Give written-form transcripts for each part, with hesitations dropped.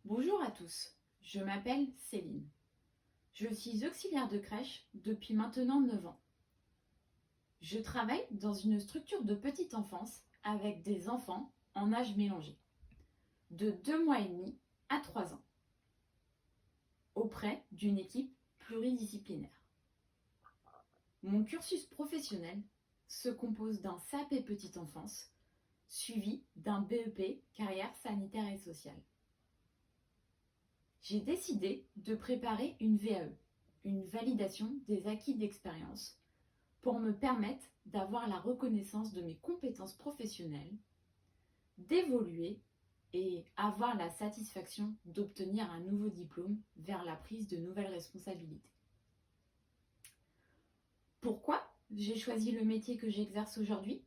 Bonjour à tous, je m'appelle Céline. Je suis auxiliaire de crèche depuis maintenant 9 ans. Je travaille dans une structure de petite enfance avec des enfants en âge mélangé, de 2 mois et demi à 3 ans, auprès d'une équipe pluridisciplinaire. Mon cursus professionnel se compose d'un CAP petite enfance, suivi d'un BEP carrière sanitaire et sociale. J'ai décidé de préparer une VAE, une validation des acquis d'expérience, pour me permettre d'avoir la reconnaissance de mes compétences professionnelles, d'évoluer et avoir la satisfaction d'obtenir un nouveau diplôme vers la prise de nouvelles responsabilités. Pourquoi j'ai choisi le métier que j'exerce aujourd'hui ?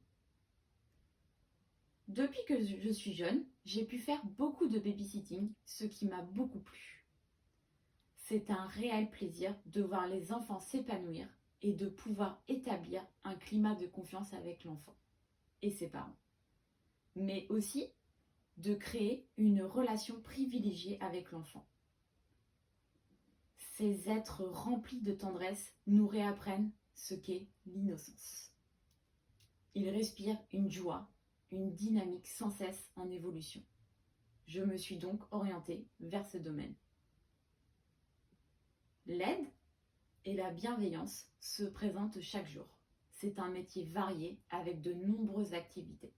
Depuis que je suis jeune, j'ai pu faire beaucoup de babysitting, ce qui m'a beaucoup plu. C'est un réel plaisir de voir les enfants s'épanouir et de pouvoir établir un climat de confiance avec l'enfant et ses parents. Mais aussi de créer une relation privilégiée avec l'enfant. Ces êtres remplis de tendresse nous réapprennent ce qu'est l'innocence. Ils respirent une joie, une dynamique sans cesse en évolution. Je me suis donc orientée vers ce domaine. L'aide et la bienveillance se présentent chaque jour. C'est un métier varié avec de nombreuses activités,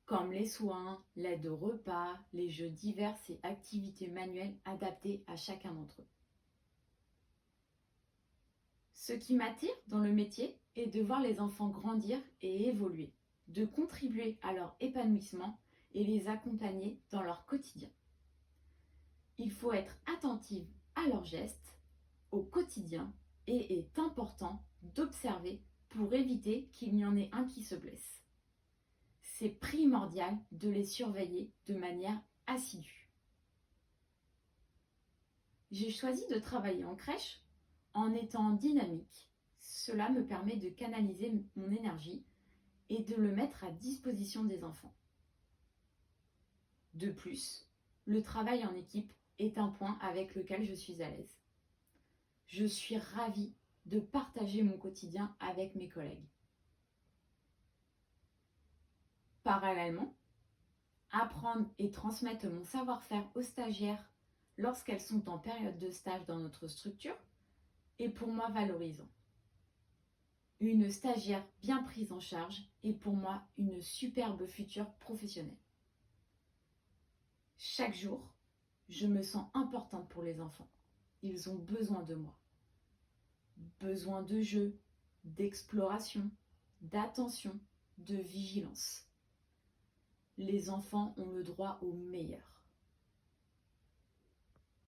comme les soins, l'aide au repas, les jeux divers et activités manuelles adaptées à chacun d'entre eux. Ce qui m'attire dans le métier est de voir les enfants grandir et évoluer, de contribuer à leur épanouissement et les accompagner dans leur quotidien. Il faut être attentive à leurs gestes, au quotidien, et est important d'observer pour éviter qu'il y en ait un qui se blesse. C'est primordial de les surveiller de manière assidue. J'ai choisi de travailler en crèche en étant dynamique. Cela me permet de canaliser mon énergie et de le mettre à disposition des enfants. De plus, le travail en équipe est un point avec lequel je suis à l'aise. Je suis ravie de partager mon quotidien avec mes collègues. Parallèlement, apprendre et transmettre mon savoir-faire aux stagiaires lorsqu'elles sont en période de stage dans notre structure est pour moi valorisant. Une stagiaire bien prise en charge est pour moi une superbe future professionnelle. Chaque jour, je me sens importante pour les enfants. Ils ont besoin de moi. Besoin de jeu, d'exploration, d'attention, de vigilance. Les enfants ont le droit au meilleur.